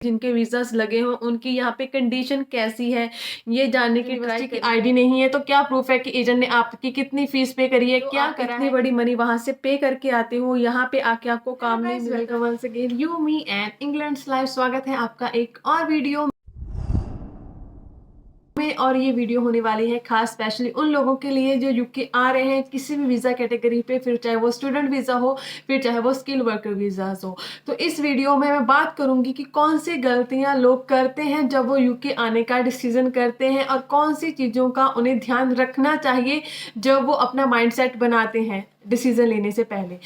जिनके वीज़ास लगे हों उनकी यहाँ पे कंडीशन कैसी है, ये जानने की यूनिवर्सिटी की आईडी नहीं है तो क्या प्रूफ है कि एजेंट ने आपकी कितनी फीस पे करी है, क्या करा है, बड़ी मनी वहां से पे करके आते हो, यहाँ पे आके आपको काम नहीं मिलेगा। Welcome once again you me and England's live. स्वागत है आपका एक और वीडियो में। और ये वीडियो होने वाली है खास स्पेशली उन लोगों के लिए जो यूके आ रहे हैं किसी भी वीज़ा कैटेगरी पे, फिर चाहे वो स्टूडेंट वीज़ा हो, फिर चाहे वो स्किल वर्कर वीज़ा हो। तो इस वीडियो में मैं बात करूंगी कि कौन सी गलतियां लोग करते हैं जब वो यूके आने का डिसीजन करते हैं और कौन सी चीज़ों का उन्हें ध्यान रखना चाहिए जब वो अपना माइंडसेट बनाते हैं डिसीजन लेने से पहले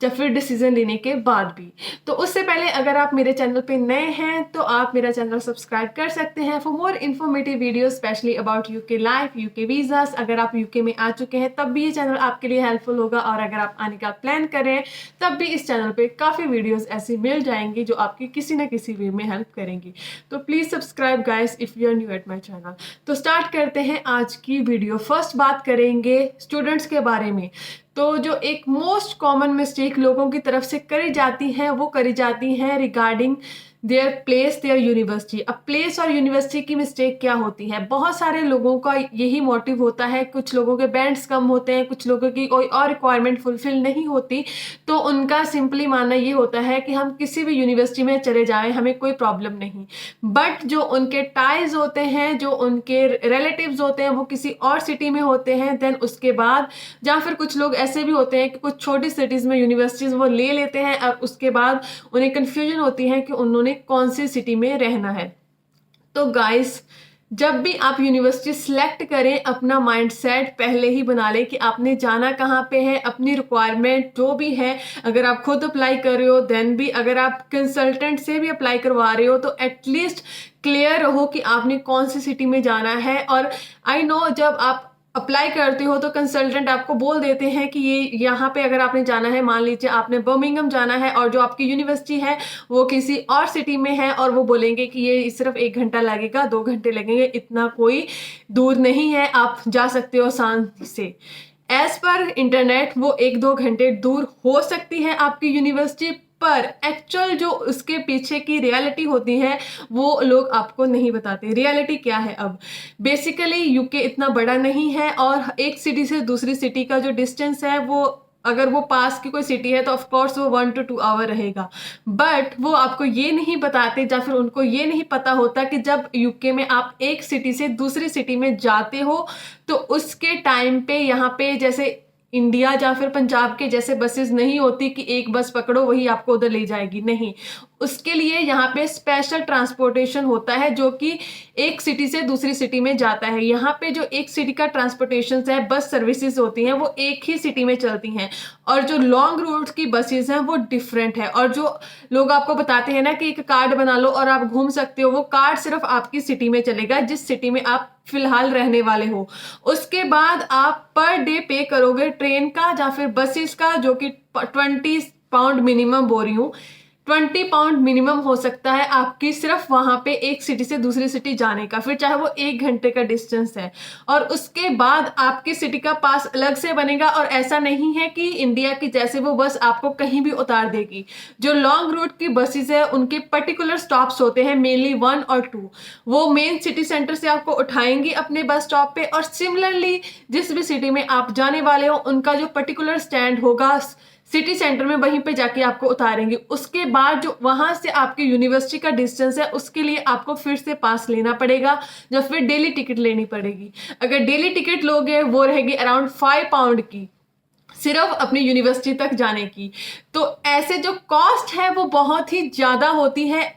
या फिर डिसीजन लेने के बाद भी। तो उससे पहले अगर आप मेरे चैनल पे नए हैं तो आप मेरा चैनल सब्सक्राइब कर सकते हैं for more informative video specially about UK life, UK visas. अगर आप यूके में आ चुके हैं तब भी ये चैनल आपके लिए हेल्पफुल होगा, और अगर आप आने का प्लान कर रहे हैं तब भी इस चैनल पे काफ़ी वीडियोस ऐसी मिल जाएंगी जो आपकी किसी ना किसी वे में हेल्प करेंगी। तो please subscribe guys if you are new at my channel. तो स्टार्ट करते हैं आज की वीडियो। फर्स्ट बात करेंगे स्टूडेंट्स के बारे में। तो जो एक मोस्ट कॉमन मिस्टेक लोगों की तरफ से करी जाती है वो करी जाती है regarding their place, their university. अब प्लेस और यूनिवर्सिटी की मिस्टेक क्या होती है, बहुत सारे लोगों का यही मोटिव होता है। कुछ लोगों के बैंड्स कम होते हैं, कुछ लोगों की कोई और रिक्वायरमेंट फुलफिल नहीं होती, तो उनका सिंपली मानना ये होता है कि हम किसी भी यूनिवर्सिटी में चले जाएं, हमें कोई प्रॉब्लम नहीं। बट जो उनके टाइज होते हैं, जो उनके रिलेटिव्स होते हैं वो किसी और सिटी में होते हैं, देन उसके बाद या फिर कुछ लोग ऐसे भी होते हैं कि कुछ छोटी सिटीज़ में यूनिवर्सिटीज़ वो ले लेते हैं और उसके बाद उन्हें कन्फ्यूजन होती है कि उन्होंने कौन सी सिटी में रहना है। तो गाइस, जब भी आप यूनिवर्सिटी सिलेक्ट करें अपना माइंडसेट पहले ही बना लें कि आपने जाना कहाँ पे है, अपनी रिक्वायरमेंट जो भी है। अगर आप खुद अप्लाई कर रहे हो देन भी, अगर आप कंसल्टेंट से भी अप्लाई करवा रहे हो तो एटलीस्ट क्लियर रहो कि आपने कौन सी सिटी में जाना है। और आई नो जब आप अप्लाई करते हो तो कंसल्टेंट आपको बोल देते हैं कि ये यहाँ पे अगर आपने जाना है, मान लीजिए आपने बर्मिंघम जाना है और जो आपकी यूनिवर्सिटी है वो किसी और सिटी में है, और वो बोलेंगे कि ये सिर्फ 1 घंटा लगेगा, 2 घंटे लगेंगे, इतना कोई दूर नहीं है, आप जा सकते हो आसानी से। एज पर इंटरनेट वो 1-2 घंटे दूर हो सकती है आपकी यूनिवर्सिटी, पर एक्चुअल जो उसके पीछे की रियलिटी होती है वो लोग आपको नहीं बताते। रियलिटी क्या है? अब बेसिकली यूके इतना बड़ा नहीं है और एक सिटी से दूसरी सिटी का जो डिस्टेंस है वो, अगर वो पास की कोई सिटी है तो ऑफ कोर्स वो 1 to 2 आवर रहेगा। बट वो आपको ये नहीं बताते या फिर उनको ये नहीं पता होता कि जब यूके में आप एक सिटी से दूसरी सिटी में जाते हो तो उसके टाइम पे यहाँ पे जैसे इंडिया या फिर पंजाब के जैसे बसेस नहीं होती कि एक बस पकड़ो वही आपको उधर ले जाएगी, नहीं। उसके लिए यहाँ पे स्पेशल ट्रांसपोर्टेशन होता है जो कि एक सिटी से दूसरी सिटी में जाता है। यहाँ पे जो एक सिटी का ट्रांसपोर्टेशन है, बस सर्विसेज होती हैं वो एक ही सिटी में चलती हैं, और जो लॉन्ग रूट की बसेस हैं वो डिफरेंट है। और जो लोग आपको बताते हैं ना कि एक कार्ड बना लो और आप घूम सकते हो, वो कार्ड सिर्फ आपकी सिटी में चलेगा जिस सिटी में आप फिलहाल रहने वाले हो। उसके बाद आप पर डे पे करोगे ट्रेन का या फिर बसेस का, जो कि 20 पाउंड मिनिमम बोल रही हूँ, 20 पाउंड मिनिमम हो सकता है आपकी सिर्फ वहां पे एक सिटी से दूसरी सिटी जाने का, फिर चाहे वो 1 घंटे का डिस्टेंस है। और उसके बाद आपकी सिटी का पास अलग से बनेगा, और ऐसा नहीं है कि इंडिया की जैसे वो बस आपको कहीं भी उतार देगी। जो लॉन्ग रूट की बसेस है उनके पर्टिकुलर स्टॉप्स होते हैं, मेनली 1 और 2। वो मेन सिटी सेंटर से आपको उठाएंगी अपने बस स्टॉप पे, और सिमिलरली जिस भी सिटी में आप जाने वाले हो उनका जो पर्टिकुलर स्टैंड होगा सिटी सेंटर में, वहीं पे जाके आपको उतारेंगे। उसके बाद जो वहां से आपकी यूनिवर्सिटी का डिस्टेंस है उसके लिए आपको फिर से पास लेना पड़ेगा या फिर डेली टिकट लेनी पड़ेगी। अगर डेली टिकट लोगे वो रहेगी अराउंड 5 पाउंड की, सिर्फ अपनी यूनिवर्सिटी तक जाने की। तो ऐसे जो कॉस्ट है वो बहुत ही ज्यादा होती है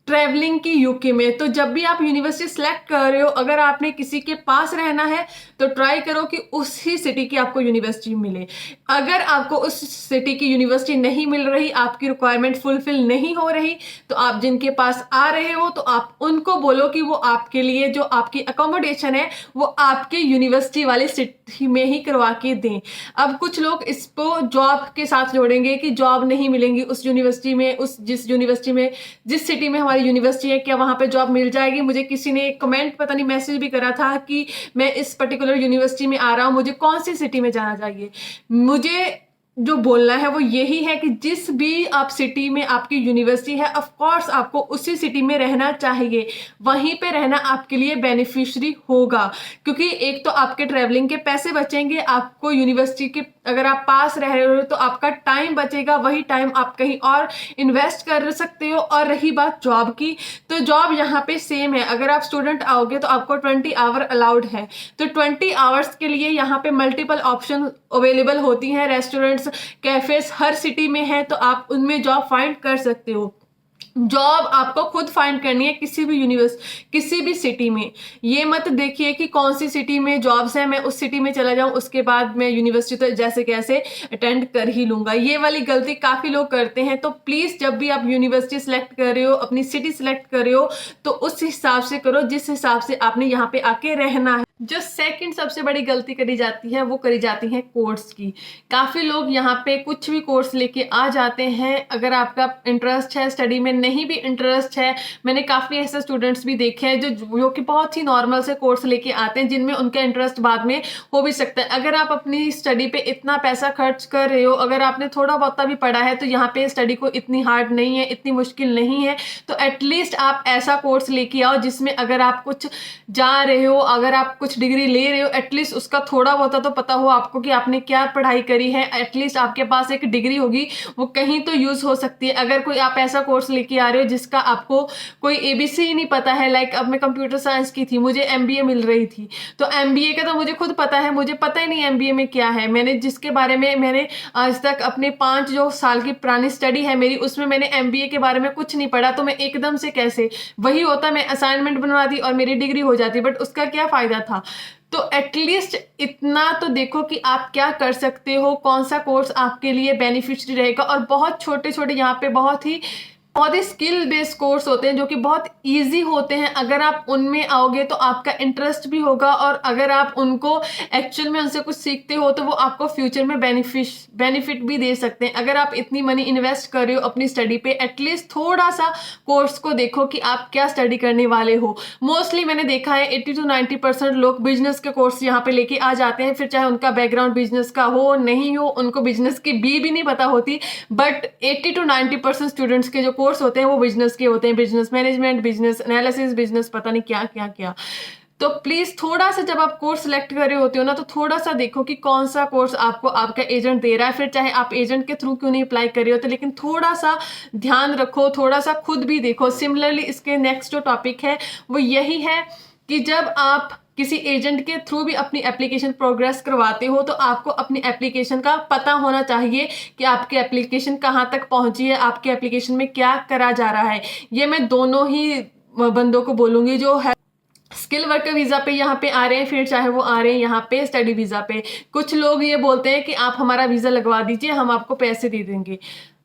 ट्रैवलिंग की यूके में। तो जब भी आप यूनिवर्सिटी सेलेक्ट कर रहे हो, अगर आपने किसी के पास रहना है तो ट्राई करो कि उसी सिटी की आपको यूनिवर्सिटी मिले। अगर आपको उस सिटी की यूनिवर्सिटी नहीं मिल रही, आपकी रिक्वायरमेंट फुलफिल नहीं हो रही, तो आप जिनके पास आ रहे हो तो आप उनको बोलो कि वो आपके लिए जो आपकी अकोमोडेशन है वो आपके यूनिवर्सिटी वाली सिटी में ही करवा के दें। अब कुछ लोग इसको जॉब के साथ जोड़ेंगे कि जॉब नहीं मिलेंगी उस यूनिवर्सिटी में, उस जिस यूनिवर्सिटी में, जिस सिटी में हमारी यूनिवर्सिटी है, क्या वहां पे जॉब मिल जाएगी। मुझे किसी ने कमेंट पता नहीं मैसेज भी करा था कि मैं इस पर्टिकुलर यूनिवर्सिटी में आ रहा हूं, मुझे कौन सी सिटी में जाना चाहिए। मुझे जो बोलना है वो यही है कि जिस भी आप सिटी में आपकी यूनिवर्सिटी है, ऑफ कोर्स आपको उसी सिटी में रहना चाहिए। वहीं पे रहना आपके लिए बेनिफिशियरी होगा, क्योंकि एक तो आपके ट्रैवलिंग के पैसे बचेंगे, आपको यूनिवर्सिटी के अगर आप पास रह रहे हो तो आपका टाइम बचेगा, वही टाइम आप कहीं और इन्वेस्ट कर सकते हो। और रही बात जॉब की, तो जॉब यहाँ पे सेम है। अगर आप स्टूडेंट आओगे तो आपको 20 आवर अलाउड है, तो 20 आवर्स के लिए यहाँ पे मल्टीपल ऑप्शन अवेलेबल होती हैं। रेस्टोरेंट्स, कैफेज हर सिटी में है, तो आप उनमें जॉब फाइंड कर सकते हो। जॉब आपको खुद फाइंड करनी है किसी भी किसी भी सिटी में। ये मत देखिए कि कौन सी सिटी में जॉब्स है, मैं उस सिटी में चला जाऊं, उसके बाद मैं यूनिवर्सिटी तो जैसे कैसे अटेंड कर ही लूंगा। ये वाली गलती काफी लोग करते हैं। तो प्लीज जब भी आप यूनिवर्सिटी सिलेक्ट कर रहे हो, अपनी सिटी सिलेक्ट कर रहे हो, तो उस हिसाब से करो जिस हिसाब से आपने यहाँ पे आके रहना है। जो सेकंड सबसे बड़ी गलती करी जाती है वो करी जाती है कोर्स की। काफी लोग यहाँ पे कुछ भी कोर्स लेके आ जाते हैं। अगर आपका इंटरेस्ट है स्टडी में, नहीं भी इंटरेस्ट है, मैंने काफी ऐसे स्टूडेंट्स भी देखे हैं जो कि बहुत ही नॉर्मल से कोर्स लेके आते हैं, जिनमें उनका इंटरेस्ट बाद में हो भी सकता है। अगर आप अपनी स्टडी पे इतना पैसा खर्च कर रहे हो, अगर आपने थोड़ा बहुत भी पढ़ा है, तो यहाँ पे स्टडी को इतनी हार्ड नहीं है, इतनी मुश्किल नहीं है। तो एटलीस्ट आप ऐसा कोर्स लेके आओ जिसमें अगर आप कुछ जा रहे हो, अगर आप कुछ डिग्री ले रहे हो, एटलीस्ट उसका थोड़ा बहुत तो पता हो आपको कि आपने क्या पढ़ाई करी है। एटलीस्ट आपके पास एक डिग्री होगी, वो कहीं तो यूज हो सकती है। अगर कोई आप ऐसा कोर्स लेके आ रहे हो जिसका आपको कोई एबीसी ही नहीं पता है, लाइक अब मैं कंप्यूटर साइंस की थी, मुझे एमबीए मिल रही थी, तो एमबीए का तो मुझे खुद पता है, मुझे पता ही नहीं एमबीए में क्या है। मैंने जिसके बारे में मैंने आज तक अपने 5 जो साल की पुरानी स्टडी है मेरी, उसमें मैंने एमबीए के बारे में कुछ नहीं पढ़ा, तो मैं एकदम से कैसे, वही होता मैं असाइनमेंट बनवा दी और मेरी डिग्री हो जाती, बट उसका क्या फायदा था। तो एटलीस्ट इतना तो देखो कि आप क्या कर सकते हो, कौन सा कोर्स आपके लिए बेनिफिशियरी रहेगा। और बहुत छोटे छोटे यहाँ पे बहुत ही स्किल बेस्ड कोर्स होते हैं जो कि बहुत इजी होते हैं। अगर आप उनमें आओगे तो आपका इंटरेस्ट भी होगा, और अगर आप उनको एक्चुअल में उनसे कुछ सीखते हो तो वो आपको फ्यूचर में बेनिफिट भी दे सकते हैं। अगर आप इतनी मनी इन्वेस्ट कर रहे हो अपनी स्टडी पे, एटलीस्ट थोड़ा सा कोर्स को देखो कि आप क्या स्टडी करने वाले हो। मोस्टली मैंने देखा है 80 to 90% लोग बिजनेस के कोर्स यहाँ पे लेके आ जाते हैं, फिर चाहे उनका बैकग्राउंड बिजनेस का हो नहीं हो, उनको बिजनेस की भी नहीं पता होती, बट 80 to 90% स्टूडेंट्स के जो कोर्स होते हैं वो बिजनेस के होते हैं। Business management, business analysis, business पता नहीं क्या क्या क्या। तो प्लीज थोड़ा सा जब आप कोर्स सिलेक्ट कर रहे होते हो ना, तो थोड़ा सा देखो कि कौन सा कोर्स आपको आपका एजेंट दे रहा है। फिर चाहे आप एजेंट के थ्रू क्यों नहीं अप्लाई कर रहे हो, तो लेकिन थोड़ा सा ध्यान रखो, थोड़ा सा खुद भी देखो। सिमिलरली इसके नेक्स्ट जो टॉपिक है वो यही है कि जब आप किसी एजेंट के थ्रू भी अपनी एप्लीकेशन प्रोग्रेस करवाते हो, तो आपको अपनी एप्लीकेशन का पता होना चाहिए कि आपकी एप्लीकेशन कहाँ तक पहुंची है, आपके एप्लीकेशन में क्या करा जा रहा है। ये मैं दोनों ही बंदों को बोलूंगी जो है स्किल वर्कर वीजा पे यहाँ पे आ रहे हैं, फिर चाहे वो आ रहे हैं यहाँ पे स्टडी वीजा पे। कुछ लोग ये बोलते हैं कि आप हमारा वीजा लगवा दीजिए, हम आपको पैसे दे देंगे।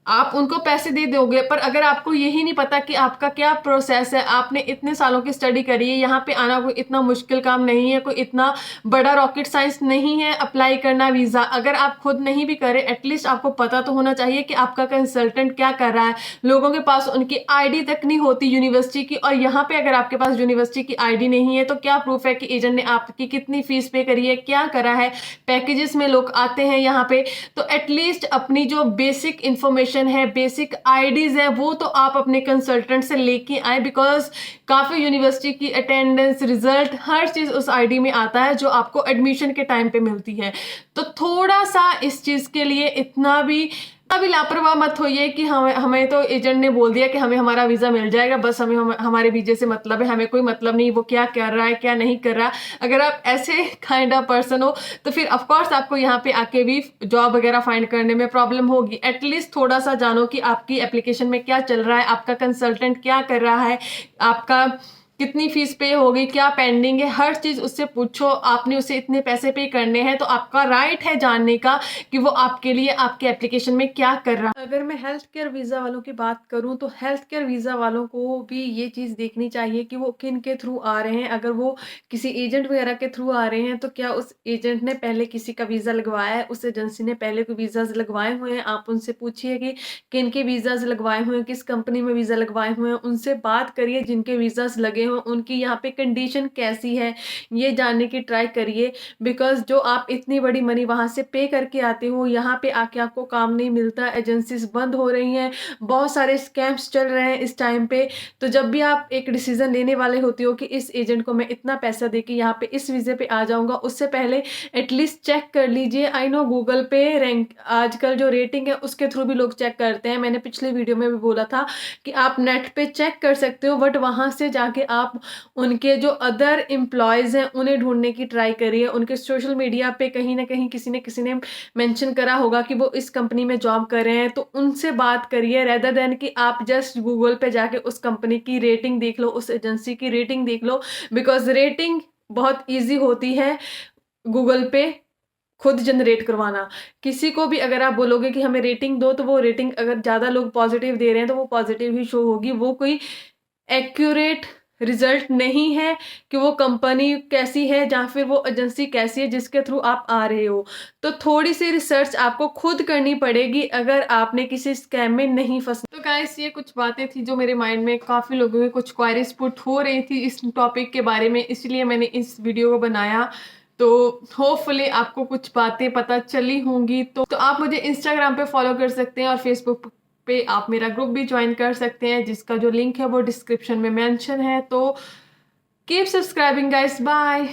आप उनको पैसे दे दोगे, पर अगर आपको यही नहीं पता कि आपका क्या प्रोसेस है, आपने इतने सालों की स्टडी करी है, यहाँ पे आना कोई इतना मुश्किल काम नहीं है, कोई इतना बड़ा रॉकेट साइंस नहीं है अप्लाई करना वीजा। अगर आप खुद नहीं भी करें, एटलीस्ट आपको पता तो होना चाहिए कि आपका कंसल्टेंट क्या कर रहा है। लोगों के पास उनकी आईडी तक नहीं होती यूनिवर्सिटी की, और यहाँ पे अगर आपके पास यूनिवर्सिटी की आईडी नहीं है तो क्या प्रूफ है कि एजेंट ने आपकी कितनी फीस पे करी है, क्या करा है। पैकेजेस में लोग आते हैं यहाँ पे, तो एटलीस्ट अपनी जो बेसिक इंफॉर्मेशन है, बेसिक आईडीज है, वो तो आप अपने कंसल्टेंट से लेके आए, बिकॉज काफी यूनिवर्सिटी की अटेंडेंस, रिजल्ट, हर चीज उस आईडी में आता है जो आपको एडमिशन के टाइम पे मिलती है। तो थोड़ा सा इस चीज के लिए इतना भी लापरवाह मत होइए कि हमें तो एजेंट ने बोल दिया कि हमें हमारा वीजा मिल जाएगा, बस हमें हमारे वीजे से मतलब है, हमें कोई मतलब नहीं वो क्या कर रहा है क्या नहीं कर रहा। अगर आप ऐसे काइंड ऑफ पर्सन हो तो फिर ऑफकोर्स आपको यहाँ पे आके भी जॉब वगैरह फाइंड करने में प्रॉब्लम होगी। एटलीस्ट थोड़ा सा जानो कि आपकी एप्लीकेशन में क्या चल रहा है, आपका कंसल्टेंट क्या कर रहा है, आपका कितनी फीस पे होगी, क्या पेंडिंग है, हर चीज उससे पूछो। आपने उसे इतने पैसे पे करने हैं, तो आपका राइट है जानने का कि वो आपके लिए आपके एप्लीकेशन में क्या कर रहा है। अगर मैं हेल्थ केयर वीजा वालों की बात करूं, तो हेल्थ केयर वीजा वालों को भी ये चीज देखनी चाहिए कि वो किन के थ्रू आ रहे हैं। अगर वो किसी एजेंट वगैरह के थ्रू आ रहे हैं, तो क्या उस एजेंट ने पहले किसी का वीजा लगवाया है, उस एजेंसी ने पहले कोई वीजाज लगवाए हुए हैं। आप उनसे पूछिए कि किन के वीजाज लगवाए हुए हैं, किस कंपनी में वीजा लगवाए हुए हैं, उनसे बात करिए जिनके वीजाज लगे हो, उनकी यहाँ पे कंडीशन कैसी है, ये जानने की ट्राई करिए। बिकॉज़ जो आप इतनी बड़ी मनी वहाँ से पे करके आते हो, यहाँ पे आके आपको काम नहीं मिलता, एजेंसीज़ बंद हो रही हैं, बहुत सारे स्कैम्स चल रहे हैं इस टाइम पे। तो जब भी आप एक डिसीज़न लेने वाले होते हो कि इस एजेंट को मैं इतना पैसा दे के यहाँ पे इस वीज़े पे आ जाऊँगा, उससे पहले एटलीस्ट चेक कर लीजिए। आई नो गूगल पे रैंक आजकल जो रेटिंग है उसके थ्रू भी लोग चेक करते हैं। मैंने पिछले वीडियो में भी बोला था कि आप नेट पे चेक कर सकते हो, बट वहाँ से जाके आप उनके जो अदर एम्प्लॉयज़ हैं उन्हें ढूँढने की ट्राई करिए। उनके सोशल मीडिया पे कहीं न कहीं किसी ने मेंशन करा होगा कि वो इस कंपनी में जॉब कर रहे हैं, तो उनसे बात करिए रेदर देन कि आप जस्ट गूगल पे जाके उस कंपनी की रेटिंग देख लो, उस एजेंसी की रेटिंग देख लो। बिकॉज़ रेटिंग बहुत ईज़ी होती है गूगल पे खुद जनरेट करवाना। किसी को भी अगर आप बोलोगे कि हमें रेटिंग दो, तो वो रेटिंग अगर ज़्यादा लोग पॉज़िटिव दे रहे हैं, तो वो पॉज़िटिव ही शो होगी। वो कोई एक्यूरेट रिज़ल्ट नहीं है कि वो कंपनी कैसी है या फिर वो एजेंसी कैसी है जिसके थ्रू आप आ रहे हो। तो थोड़ी-सी रिसर्च आपको खुद करनी पड़ेगी अगर आपने किसी स्कैम में नहीं फँसना। तो गाइस ये कुछ बातें थी जो मेरे माइंड में काफ़ी लोगों की कुछ क्वेरीज़ पुट हो रही थी इस टॉपिक के बारे में, इसलिए मैंने इस वीडियो को बनाया। तो होपफुली आपको कुछ बातें पता चली होंगी। तो आप मुझे इंस्टाग्राम पे फॉलो कर सकते हैं और फेसबुक पे आप मेरा ग्रुप भी ज्वाइन कर सकते हैं, जिसका जो लिंक है वो डिस्क्रिप्शन में मेंशन है। तो कीप सब्सक्राइबिंग गाइस, बाय।